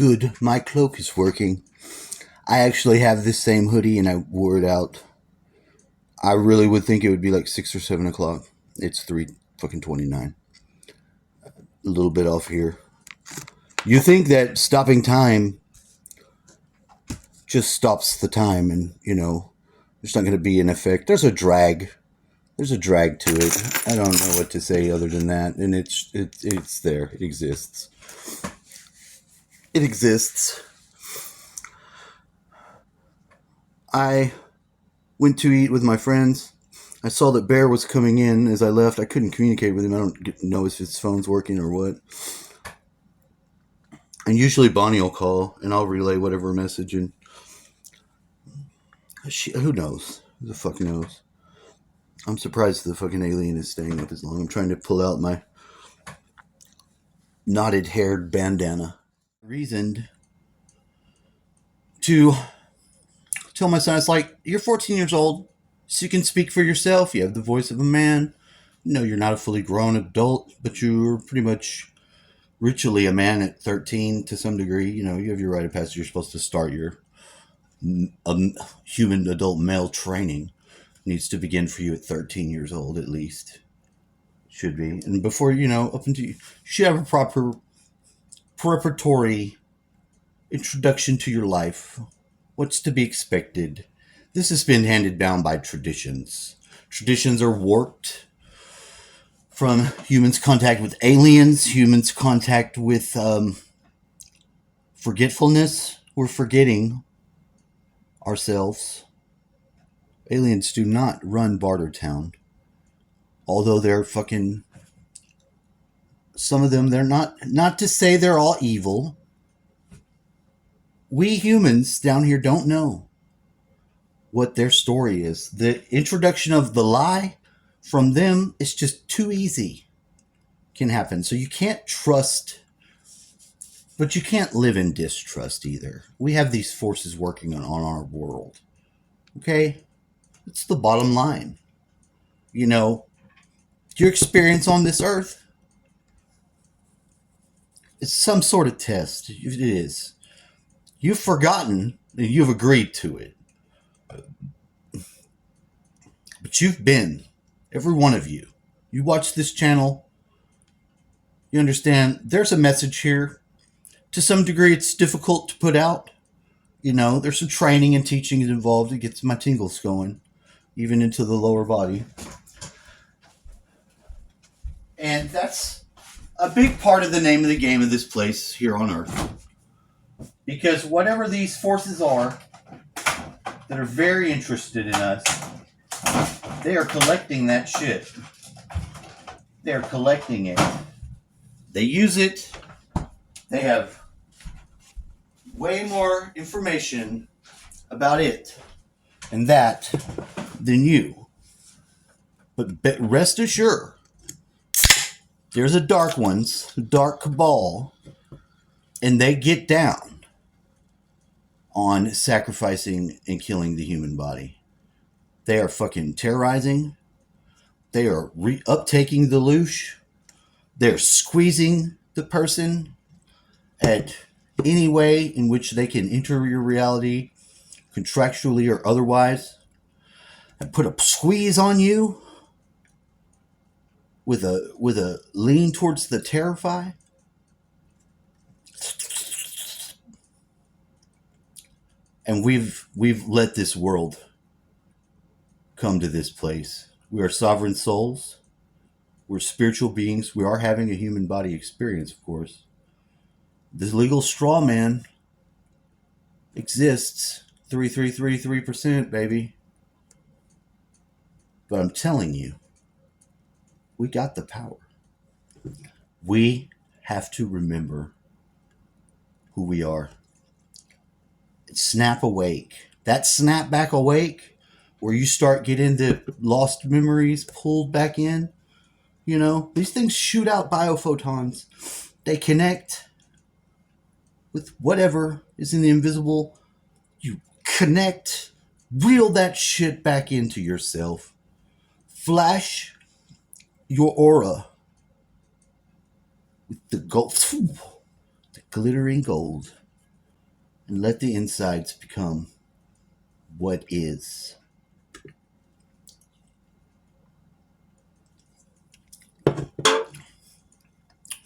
Good, my cloak is working. I actually have this same hoodie and I wore it out. I really would think it would be like 6 or 7 o'clock. It's 3 fucking 29. A little bit off here. You think that stopping time just stops the time and, there's not going to be an effect. There's a drag. There's a drag to it. I don't know what to say other than that. And it's there. It exists. It exists. I went to eat with my friends. I saw that Bear was coming in as I left. I couldn't communicate with him. I don't know if his phone's working or what. And usually Bonnie will call and I'll relay whatever message. And who knows? Who the fuck knows? I'm surprised the fucking alien is staying up as long. I'm trying to pull out my knotted haired bandana. Reasoned to tell my son, it's like, you're 14 years old, so you can speak for yourself. You have the voice of a man. No, you're not a fully grown adult, but you're pretty much ritually a man at 13 to some degree. You have your rite of passage. You're supposed to start your human adult male training. Needs to begin for you at 13 years old, at least. Should be. And before, up until you should have a proper preparatory introduction to your life. What's to be expected? This has been handed down by traditions. Traditions are warped from humans' contact with aliens, humans' contact with forgetfulness. We're forgetting ourselves. Aliens do not run Bartertown. Although they're fucking... Some of them, they're not to say they're all evil. We humans down here don't know what their story is. The introduction of the lie from them is just too easy. Can happen. So you can't trust, but you can't live in distrust either. We have these forces working on our world. Okay? It's the bottom line. Your experience on this earth is some sort of test. It is. You've forgotten and you've agreed to it. But you've been, every one of you. You watch this channel, you understand there's a message here. To some degree, it's difficult to put out. There's some training and teaching involved. It gets my tingles going, even into the lower body. And that's a big part of the name of the game of this place here on Earth. Because whatever these forces are that are very interested in us, they are collecting that shit. They're collecting it. They use it. They have way more information about it and that than you. But rest assured, there's a dark ones, dark cabal, and they get down on sacrificing and killing the human body. They are fucking terrorizing. They are uptaking the loosh. They're squeezing the person at any way in which they can enter your reality, contractually or otherwise, and put a squeeze on you with a lean towards the terrify. And we've let this world come to this place. We are sovereign souls. We're spiritual beings. We are having a human body experience, of course. This legal straw man exists. 3,333%, baby. But I'm telling you, we got the power. We have to remember who we are. Snap awake. That snap back awake, where you start getting the lost memories pulled back in. These things shoot out biophotons. They connect with whatever is in the invisible. You connect, reel that shit back into yourself. Flash your aura with the gold, the glittering gold. and let the insides become what is.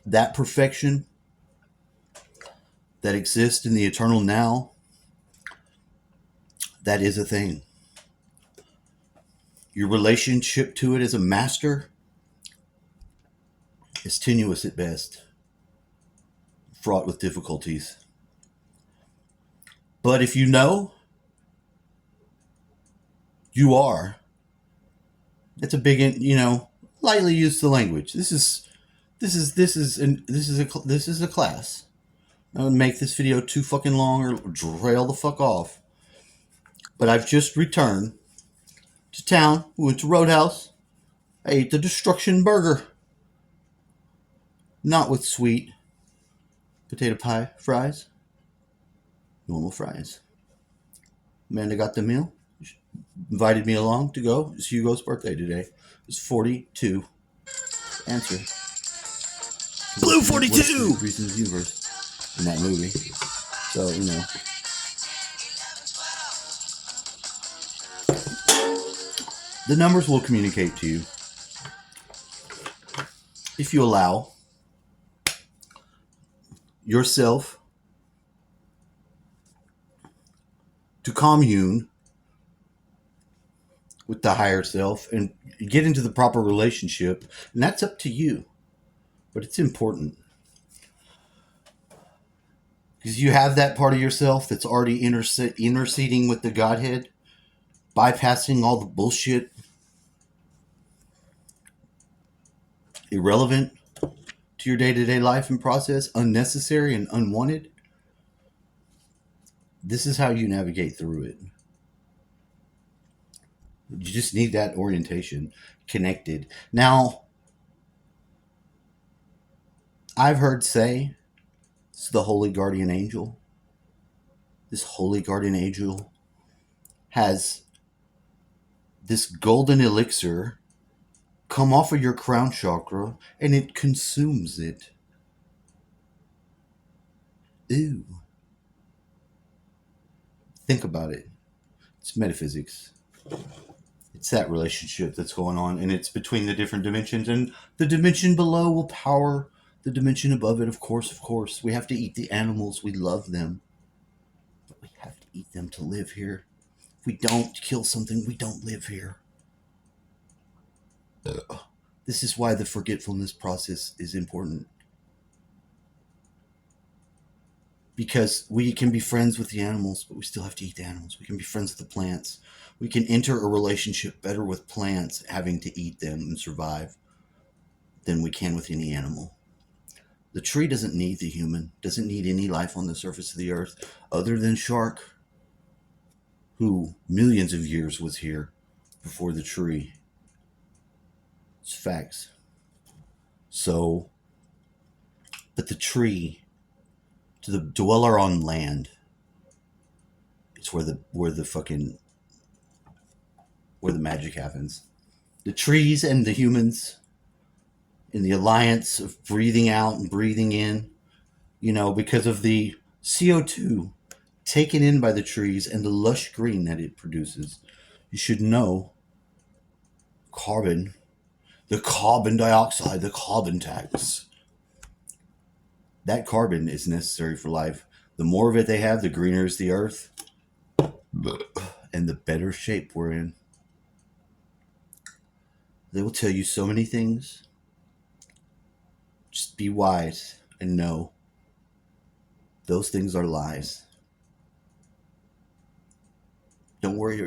That perfection that exists in the eternal now, that is a thing. Your relationship to it as a master is tenuous at best, fraught with difficulties. But if you know, you are. It's a big, lightly use the language. This is a class. I would make this video too fucking long or trail the fuck off. But I've just returned to town. We went to Roadhouse. I ate the Destruction Burger. Not with sweet potato pie fries. Normal fries. Amanda got the meal. She invited me along to go. It's Hugo's birthday today. It's 42. Answer. Blue 42! Reasons universe in that movie. So, the numbers will communicate to you. If you allow yourself to commune with the higher self and get into the proper relationship, and that's up to you. But it's important. Because you have that part of yourself that's already interceding with the Godhead, bypassing all the bullshit, irrelevant to your day-to-day life and process, unnecessary and unwanted. This is how you navigate through it. You just need that orientation, connected. Now, I've heard say it's the holy guardian angel. This holy guardian angel has this golden elixir come off of your crown chakra and it consumes it. Ew. Think about it. It's metaphysics. It's that relationship that's going on, and it's between the different dimensions, and the dimension below will power the dimension above it. Of course. We have to eat the animals. We love them. But we have to eat them to live here. If we don't kill something, we don't live here. This is why the forgetfulness process is important. Because we can be friends with the animals, but we still have to eat the animals. We can be friends with the plants. We can enter a relationship better with plants, having to eat them and survive, than we can with any animal. The tree doesn't need the human, doesn't need any life on the surface of the earth, other than Shark, who millions of years was here before the tree. It's facts. So, but the tree, to the dweller on land, it's where the magic happens. The trees and the humans in the alliance of breathing out and breathing in, because of the CO2 taken in by the trees and the lush green that it produces. You should know the carbon dioxide, the carbon tax. That carbon is necessary for life. The more of it they have, the greener is the earth and the better shape we're in. They will tell you so many things. Just be wise and know those things are lies. Don't worry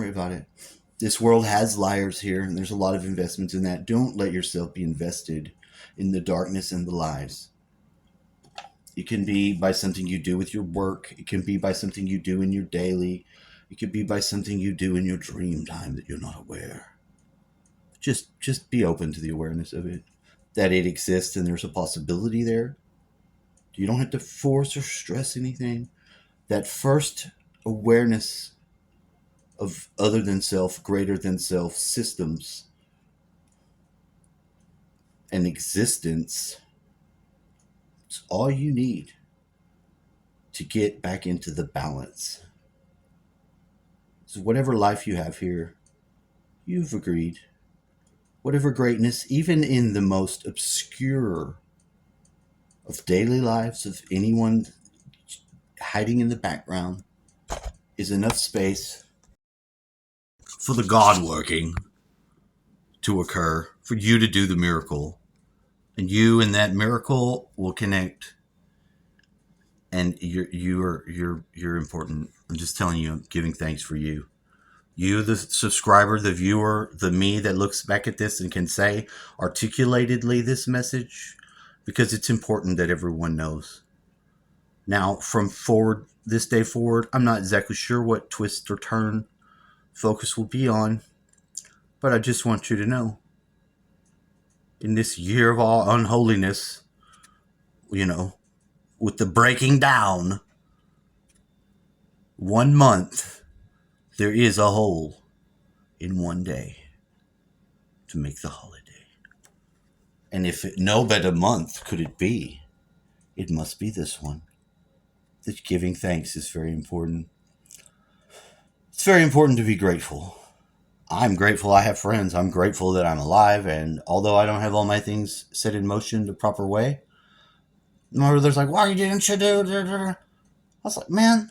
about it. This world has liars here, and there's a lot of investments in that. Don't let yourself be invested in the darkness and the lies. It can be by something you do with your work. It can be by something you do in your daily. It could be by something you do in your dream time that you're not aware. Just be open to the awareness of it, that it exists and there's a possibility there. You don't have to force or stress anything. That first awareness of other than self, greater than self systems and existence, it's all you need to get back into the balance. So whatever life you have here, you've agreed. Whatever greatness, even in the most obscure of daily lives of anyone hiding in the background, is enough space for the God working to occur, for you to do the miracle. And you and that miracle will connect. And you're important. I'm just telling you, I'm giving thanks for you. You, the subscriber, the viewer, the me that looks back at this and can say articulatedly this message, because it's important that everyone knows. Now, from forward, this day forward, I'm not exactly sure what twist or turn focus will be on, but I just want you to know, in this year of all unholiness, with the breaking down, 1 month, there is a hole in 1 day to make the holiday. And if no better month could it be, it must be this one. That giving thanks is very important. It's very important to be grateful. I'm grateful I have friends. I'm grateful that I'm alive. And although I don't have all my things set in motion the proper way, my brother's like, why didn't you do? I was like, man,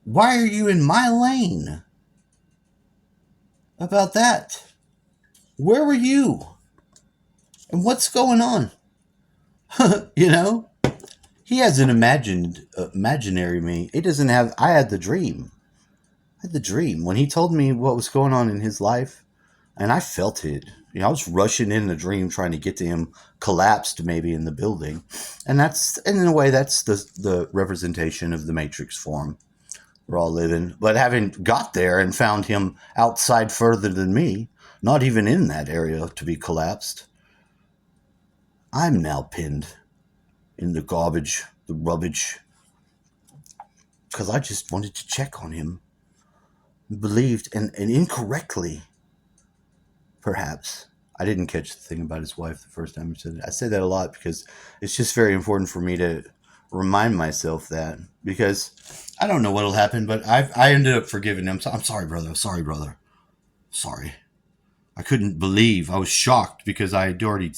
why are you in my lane about that? Where were you? And what's going on? He has an imaginary me. It doesn't have. I had the dream. When he told me what was going on in his life, and I felt it. I was rushing in the dream, trying to get to him, collapsed maybe in the building, and in a way, that's the representation of the Matrix form we're all living. But having got there and found him outside further than me, not even in that area to be collapsed, I'm now pinned in the garbage, the rubbish, because I just wanted to check on him. Believed, and incorrectly, perhaps. I didn't catch the thing about his wife the first time he said it. I say that a lot because it's just very important for me to remind myself that, because I don't know what'll happen, but I ended up forgiving him. I'm sorry, brother. Sorry. I couldn't believe. I was shocked because I had already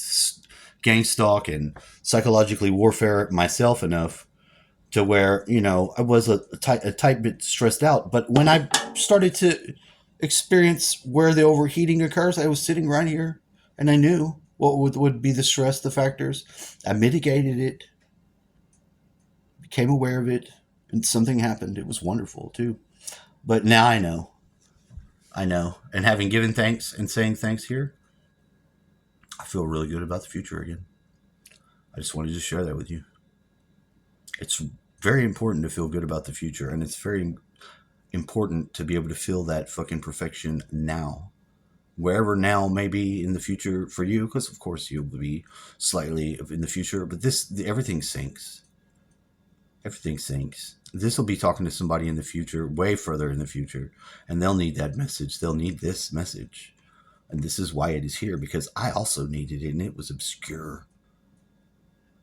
gang stalk and psychologically warfare myself enough to where, I was a tight bit stressed out. But when I started to experience where the overheating occurs, I was sitting right here and I knew what would be the stress, the factors. I mitigated it, became aware of it, and something happened. It was wonderful too. But now I know. And having given thanks and saying thanks here, I feel really good about the future again. I just wanted to share that with you. It's very important to feel good about the future, and it's very important to be able to feel that fucking perfection now. Wherever now may be in the future for you, because of course you'll be slightly in the future, but everything sinks. Everything sinks. This will be talking to somebody in the future, way further in the future, and they'll need that message. They'll need this message. And this is why it is here, because I also needed it, and it was obscure.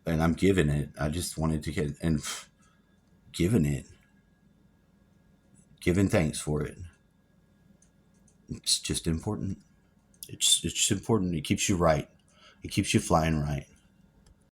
And I'm giving it. I just wanted to get, and giving it. Giving thanks for it. It's just important. It's just important. It keeps you right. It keeps you flying right.